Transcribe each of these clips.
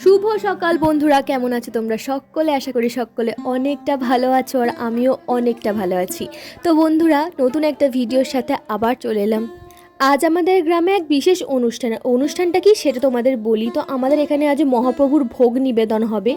শুভ সকাল বন্ধুরা, কেমন আছো তোমরা সকলে? আশা করি সকলে অনেকটা ভালো আছো আর আমিও অনেকটা ভালো আছি। তো বন্ধুরা, নতুন একটা ভিডিওর সাথে আবার চলে এলাম। আজ আমাদের গ্রামে এক বিশেষ অনুষ্ঠানটা কি সেটা তোমাদের বলি। তো আমাদের এখানে আজ মহাপ্রভুর ভোগ নিবেদন হবে।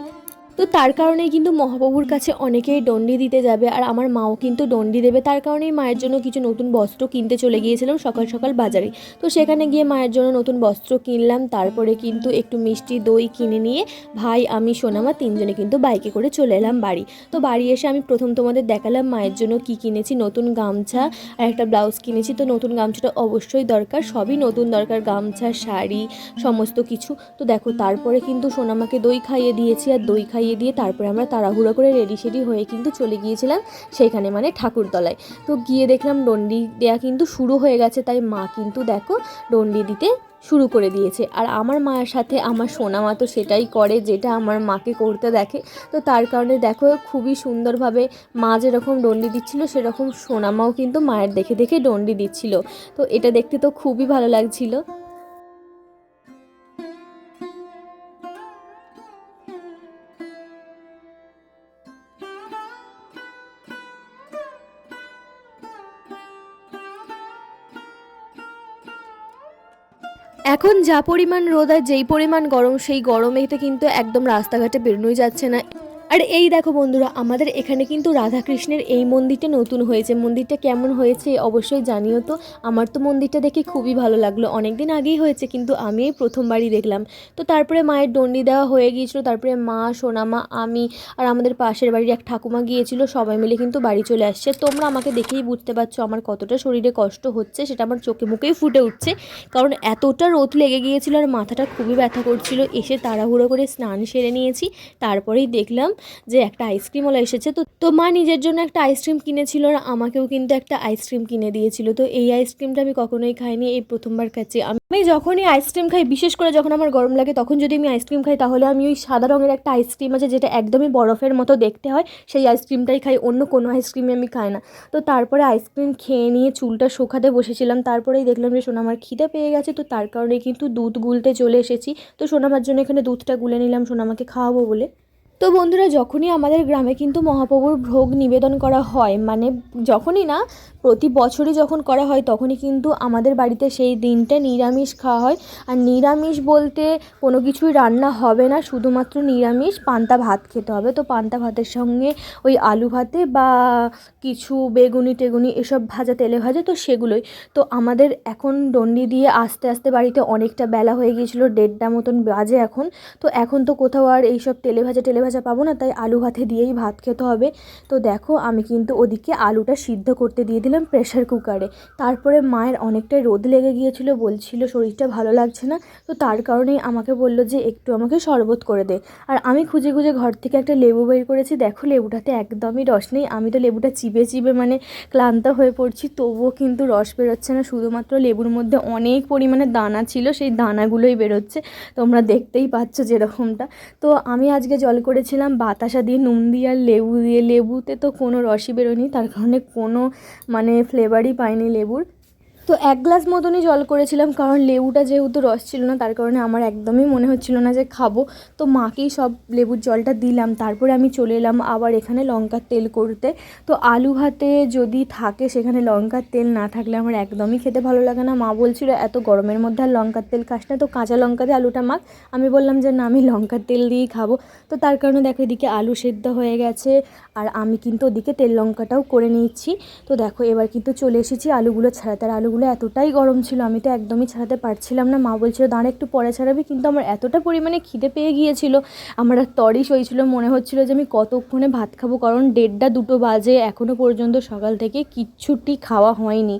তো তার কারণেই কিন্তু মহাপ্রভুর কাছে অনেকেই দণ্ডি দিতে যাবে, আর আমার মাও কিন্তু দণ্ডি দেবে। তার কারণেই মায়ের জন্য কিছু নতুন বস্ত্র কিনতে চলে গিয়েছিলাম সকাল সকাল বাজারে। তো সেখানে গিয়ে মায়ের জন্য নতুন বস্ত্র কিনলাম, তারপরে কিন্তু একটু মিষ্টি দই কিনে নিয়ে ভাই, আমি, সোনামা তিনজনে কিন্তু বাইকে করে চলে এলাম বাড়ি। তো বাড়ি এসে আমি প্রথম তোমাদের দেখালাম মায়ের জন্য কি কিনেছি। নতুন গামছা আর একটা ব্লাউজ কিনেছি। তো নতুন গামছাটা অবশ্যই দরকার, সবই নতুন দরকার, গামছা, শাড়ি, সমস্ত কিছু। তো দেখো, তারপরে কিন্তু সোনামাকে দই খাইয়ে দিয়েছি, আর দই খাইয়ে দিয়ে তারপরে আমরা তাড়াহুড়ো করে রেডি সেডি হয়ে কিন্তু চলে গিয়েছিলাম সেইখানে, মানে ঠাকুরতলায়। তো গিয়ে দেখলাম ডন্ডি দেয়া কিন্তু শুরু হয়ে গেছে, তাই মা কিন্তু দেখো ডন্ডি দিতে শুরু করে দিয়েছে। আর আমার মায়ের সাথে আমার সোনামা তো সেটাই করে যেটা আমার মাকে করতে দেখে। তো তার কারণে দেখো খুবই সুন্দরভাবে মা যেরকম ডন্ডি দিচ্ছিল সেরকম সোনামাও কিন্তু মায়ের দেখে দেখে ডন্ডি দিচ্ছিল। তো এটা দেখতে তো খুবই ভালো লাগছিল। এখন যা পরিমাণ রোদ আর যেই পরিমাণ গরম, সেই গরমেতে কিন্তু একদম রাস্তাঘাটে বেরোনোই যাচ্ছে না। আর এই দেখো বন্ধুরা, আমাদের এখানে কিন্তু রাধাকৃষ্ণের এই মন্দিরটা নতুন হয়েছে। মন্দিরটা কেমন হয়েছে অবশ্যই জানিও। তো আমার তো মন্দিরটা দেখে খুবই ভালো লাগলো। অনেক দিন আগেই হয়েছে, কিন্তু আমি এই প্রথমবারই দেখলাম। তো তারপরে মায়ের দণ্ডি দেওয়া হয়ে গিয়েছিল, তারপরে মা, সোনামা, আমি আর আমাদের পাশের বাড়ির এক ঠাকুমা গিয়েছিল, সবাই মিলে কিন্তু বাড়ি চলে আসছে। তোমরা আমাকে দেখেই বুঝতে পারছো আমার কতটা শরীরে কষ্ট হচ্ছে, সেটা আমার চোখে মুখেই ফুটে উঠছে। কারণ এতটা রোদ লেগে গিয়েছিল আর মাথাটা খুবই ব্যথা করছিল। এসে তাড়াহুড়ো করে স্নান সেরে নিয়েছি। তারপরেই দেখলাম যে একটা আইসক্রিমওয়ালা এসেছে। তো মা নিজের জন্য একটা আইসক্রিম কিনেছিল আর আমাকেও কিন্তু একটা আইসক্রিম কিনে দিয়েছিল। তো এই আইসক্রিমটা আমি কখনোই খাইনি, এই প্রথমবার খাচ্ছি। আমি যখনই আইসক্রিম খাই, বিশেষ করে যখন আমার গরম লাগে, তখন যদি আমি আইসক্রিম খাই তাহলে আমি ওই সাদা রঙের একটা আইসক্রিম আছে যেটা একদমই বরফের মতো দেখতে হয়, সেই আইসক্রিমটাই খাই, অন্য কোনো আইসক্রিমই আমি খাই না। তো তারপরে আইসক্রিম খেয়ে নিয়ে চুলটা শুকাতে বসেছিলাম। তারপরেই দেখলাম যে সোনামার খিদে পেয়ে গেছে। তো তার কারণে কিন্তু দুধ গুলতে চলে এসেছি। তো সোনামার জন্য এখানে দুধটা গুলে নিলাম সোনামাকে খাওয়াবো বলে। তো বন্ধুরা, যখনই আমাদের গ্রামে কিন্তু মহাপ্রভুর ভোগ নিবেদন করা হয়, মানে যখনই না, প্রতি বছরই যখন করা হয়, তখনই কিন্তু আমাদের বাড়িতে সেই দিনটা নিরামিষ খাওয়া হয়। আর নিরামিষ বলতে কোনো কিছুই রান্না হবে না, শুধুমাত্র নিরামিষ পান্তা ভাত খেতে হবে। তো পান্তা ভাতের সঙ্গে ওই আলু ভাতে বা কিছু বেগুনি টেগুনি এসব ভাজা, তেলে ভাজা, তো সেগুলোই। তো আমাদের এখন ডন্ডি দিয়ে আস্তে আস্তে বাড়িতে অনেকটা বেলা হয়ে গিয়েছিলো, 1:30 মতন বাজে এখন। তো এখন তো কোথাও আর এইসব তেলে ভাজা পাবো না, তাই আলু ভাতে দিয়েই ভাত খেতে হবে। তো দেখো, আমি কিন্তু ওদিকে আলুটা সিদ্ধ করতে দিয়ে দিলাম প্রেশার কুকারে। তারপরে মায়ের অনেকটাই রোদ লেগে গিয়েছিল, বলছিল শরীরটা ভালো লাগছে না। তো তার কারণেই আমাকে বলল যে একটু আমাকে শরবত করে দে। আর আমি খুঁজে খুঁজে ঘর থেকে একটা লেবু বের করেছি। দেখো, লেবুটাতে একদমই রস নেই। আমি তো লেবুটা চিবে চিবে মানে ক্লান্ত হয়ে পড়ছি, তবুও কিন্তু রস বেরোচ্ছে না। শুধুমাত্র লেবুর মধ্যে অনেক পরিমাণে দানা ছিল, সেই দানাগুলোই বেরোচ্ছে। তোমরা দেখতেই পাচ্ছ যেরকমটা। তো আমি আজকে জল করেছিলাম বাতাসা দিয়ে, নুন দিয়ে আর লেবু দিয়ে। লেবুতে তো কোনো রসই বেরোয়নি, তার কারণে কোনো মানে ফ্লেভারই পাইনি লেবুর। তো 1 গ্লাস মতনই জল করেছিলাম, কারণ লেবুটা যেহেতু রস ছিল না, তার কারণে আমার একদমই মনে হচ্ছিল না যে খাবো। তো মাকেই সব লেবুর জলটা দিলাম। তারপরে আমি চলে এলাম আবার এখানে লঙ্কার তেল করতে। তো আলু ভাতে যদি থাকে সেখানে লঙ্কার তেল না থাকলে আমার একদমই খেতে ভালো লাগে না। মা বলছিল এত গরমের মধ্যে আর লঙ্কার তেল খাস না, তো কাঁচা লঙ্কা দিয়ে আলুটা মাখ। আমি বললাম যে না, আমি লঙ্কার তেল দিয়েই খাবো। তো তার কারণে দেখো, এদিকে আলু সেদ্ধ হয়ে গেছে আর আমি কিন্তু ওদিকে তেল লঙ্কাটাও করে নিচ্ছি। তো দেখো, এবার কিন্তু চলে এসেছি আলুগুলো ছাড়াতে। আর আলুগুলো এতটাই গরম ছিল, আমি তো একদমই ছাড়াতে পারছিলাম না। মা বলছিল দাঁড়া একটু পরে ছাড়াবি, কিন্তু আমার এতটা পরিমাণে খিদে পেয়ে গিয়েছিল, আমার আর তরই সইছিল। মনে হচ্ছিল যে আমি কতক্ষণে ভাত খাবো, কারণ 1:30 2 বাজে, এখনও পর্যন্ত সকাল থেকে কিচ্ছুটি খাওয়া হয়নি।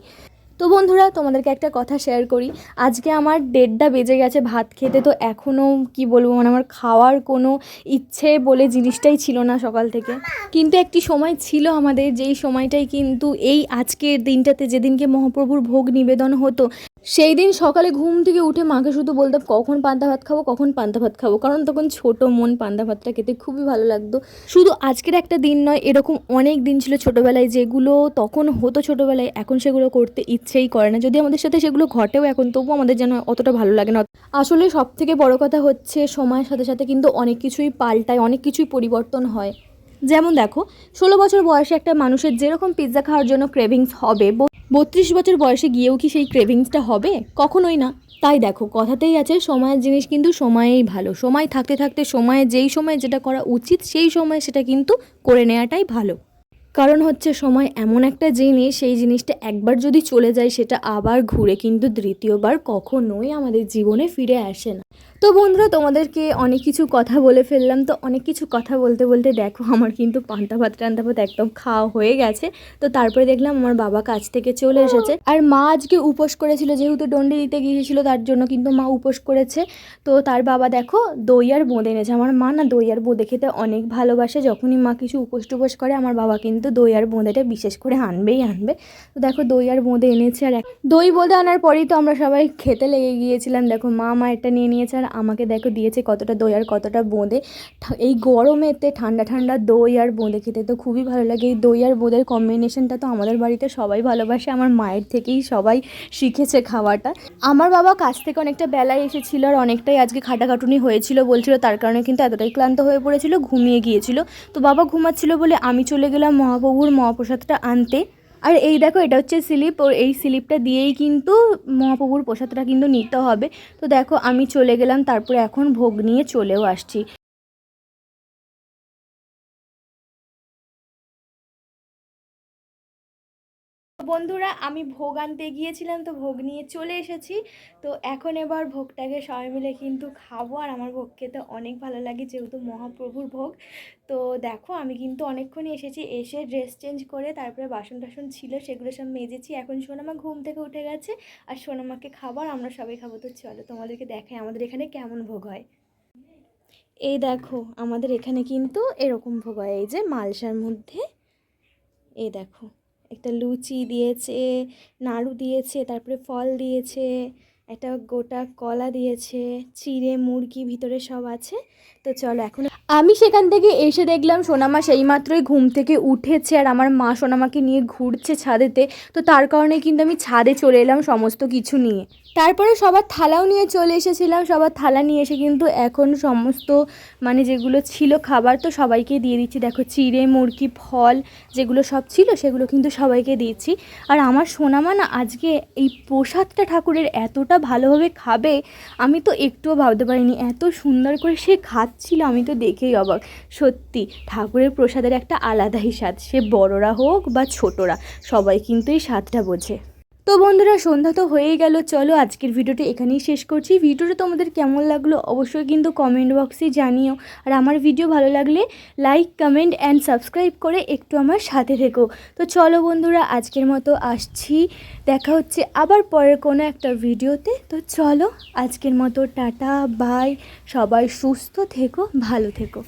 তো বন্ধুরা, তোমাদেরকে একটা কথা শেয়ার করি। আজকে আমার 1:30 বেজে গেছে ভাত খেতে। তো এখনও কি বলবো, মানে আমার খাওয়ার কোনো ইচ্ছে বলে জিনিসটাই ছিল না সকাল থেকে। কিন্তু একটি সময় ছিল আমাদের, যেই সময়টাই কিন্তু এই আজকের দিনটাতে, যেদিনকে মহাপ্রভুর ভোগ নিবেদন হতো, সেই দিন সকালে ঘুম থেকে উঠে মাকে শুধু বলতাম কখন পান্তা ভাত খাবো, কখন পান্তা ভাত খাবো, কারণ তখন ছোট মন, পান্তা ভাতটা খেতে খুবই ভালো লাগতো। শুধু আজকের একটা দিন নয়, এরকম অনেক দিন ছিল ছোটোবেলায় যেগুলো তখন হতো ছোটোবেলায়, এখন সেগুলো করতে ইচ্ছেই করে না। যদি আমাদের সাথে সেগুলো ঘটেও এখন, তবুও আমাদের যেন অতটা ভালো লাগে না। আসলে সব থেকে বড় কথা হচ্ছে সময়ের সাথে সাথে কিন্তু অনেক কিছুই পাল্টায়, অনেক কিছুই পরিবর্তন হয়। যেমন দেখো, 16 বছর বয়সে একটা মানুষের যেরকম পিৎজা খাওয়ার জন্য ক্রেভিংস হবে, 32 বছর বয়সে গিয়েও কি সেই ক্রেভিংসটা হবে? কখনোই না। তাই দেখো, কথাতেই আছে সময়ের জিনিস কিন্তু সময়েই ভালো। সময় থাকতে থাকতে সময়ে যেই সময় যেটা করা উচিত সেই সময় সেটা কিন্তু করে নেওয়াটাই ভালো। কারণ হচ্ছে সময় এমন একটা জিনিস, সেই জিনিসটা একবার যদি চলে যায় সেটা আবার ঘুরে কিন্তু দ্বিতীয়বার কখনোই আমাদের জীবনে ফিরে আসে না। তো বন্ধুরা, তোমাদেরকে অনেক কিছু কথা বলে ফেললাম। তো অনেক কিছু কথা বলতে বলতে দেখো আমার কিন্তু পান্তা ভাত একদম খাওয়া হয়ে গেছে। তো তারপরে দেখলাম আমার বাবা কাজ থেকে চলে এসেছে, আর মা আজকে উপোস করেছিল, যেহেতু ডন্ডি দিতে গিয়েছিল তার জন্য কিন্তু মা উপোস করেছে। তো তার বাবা দেখো দই আর বোঁদে এনেছে। আমার মা না দই আর বোঁদে খেতে অনেক ভালোবাসে। যখনই মা কিছু উপোস টুপোস করে আমার বাবা কিন্তু দই আর বোঁদেটা বিশেষ করে আনবেই আনবে। তো দেখো দই আর বোঁদে এনেছে, আর দই বোঁদে আনার পরেই তো আমরা সবাই খেতে লেগে গিয়েছিলাম। দেখো মা এটা নিয়ে নিয়েছে, আর আমাকে দেখো দিয়েছে কতটা দই আর কতটা বোঁদে। এই গরমেতে ঠান্ডা ঠান্ডা দই আর বোঁদে খেতে তো খুবই ভালো লাগে। এই দই আর বোঁদের কম্বিনেশনটা তো আমাদের বাড়িতে সবাই ভালোবাসে, আমার মায়ের থেকেই সবাই শিখেছে খাওয়াটা। আমার বাবা কাছ থেকে অনেকটা বেলায় এসেছিল, আর অনেকটাই আজকে খাটাখাটুনি হয়েছিল বলছিল, তার কারণে কিন্তু এতটাই ক্লান্ত হয়ে পড়েছিল, ঘুমিয়ে গিয়েছিল। তো বাবা ঘুমাচ্ছিল বলে আমি চলে গেলাম মহাপ্রভুর মহাপ্রসাদটা আনতে। আর এই দেখো, এটা হচ্ছে স্লিপ, ও এই স্লিপটা দিয়েই কিন্তু মহাপ্রভুর প্রসাদটা কিন্তু নিতে হবে। তো দেখো আমি চলে গেলাম, তারপরে এখন ভোগ নিয়ে চলেও আসছি। বন্ধুরা, আমি ভোগ আনতে গিয়েছিলাম, তো ভোগ নিয়ে চলে এসেছি। তো এখন এবার ভোগটাকে সবাই মিলে কিন্তু খাবো, আর আমার ভোগ খেতে অনেক ভালো লাগে যেহেতু মহাপ্রভুর ভোগ। তো দেখো আমি কিন্তু অনেকক্ষণই এসেছি, এসে ড্রেস চেঞ্জ করে তারপরে বাসন টাসন ছিল সেগুলো সব মেজেছি। এখন সোনামা ঘুম থেকে উঠে গেছে, আর সোনামাকে খাবার আমরা সবাই খাবো। তো চলো তোমাদেরকে দেখাই আমাদের এখানে কেমন ভোগ হয়। এই দেখো আমাদের এখানে কিন্তু এরকম ভোগ হয়, এই যে মালসার মধ্যে। এই দেখো একটা লুচি দিয়েছে, নাড়ু দিয়েছে, তারপরে ফল দিয়েছে, একটা গোটা কলা দিয়েছে, চিড়ে মুরগি ভিতরে সব আছে। তো চলো এখন আমি সেখান থেকে এসে দেখলাম সোনামা সেইমাত্রই ঘুম থেকে উঠেছে, আর আমার মা সোনামাকে নিয়ে ঘুরছে ছাদেতে। তো তার কারণে কিন্তু আমি ছাদে চলে এলাম সমস্ত কিছু নিয়ে। তারপরে সবার থালাও নিয়ে চলে এসেছিলাম, সবার থালা নিয়ে এসে কিন্তু এখন সমস্ত মানে যেগুলো ছিল খাবার তো সবাইকে দিয়ে দিচ্ছি। দেখো চিড়ে মুরগি ফল যেগুলো সব ছিল সেগুলো কিন্তু সবাইকে দিচ্ছি। আর আমার সোনামা না আজকে এই প্রসাদটা ঠাকুরের এতটা ভালোভাবে খাবে আমি তো একটুও ভাবতে পারিনি, এত সুন্দর করে সে খাচ্ছিল, আমি তো দেখেই অবাক। সত্যি ঠাকুরের প্রসাদের একটা আলাদাই স্বাদ, সে বড়রা হোক বা ছোটরা সবাই কিন্তু এই স্বাদটা বোঝে। তো বন্ধুরা, সন্ধ্যা তো হয়েই গেল, চলো আজকের ভিডিওটা এখানেই শেষ করছি। ভিডিওটা তোমাদের কেমন লাগলো অবশ্যই কিন্তু কমেন্ট বক্সে জানিও, আর আমার ভিডিও ভালো লাগলে লাইক কমেন্ট অ্যান্ড সাবস্ক্রাইব করে একটু আমার সাথে থেকো। তো চলো বন্ধুরা, আজকের মতো আসছি, দেখা হচ্ছে আবার পরের কোনো একটা ভিডিওতে। তো চলো আজকের মতো টাটা বাই, সবাই সুস্থ থেকো, ভালো থেকো।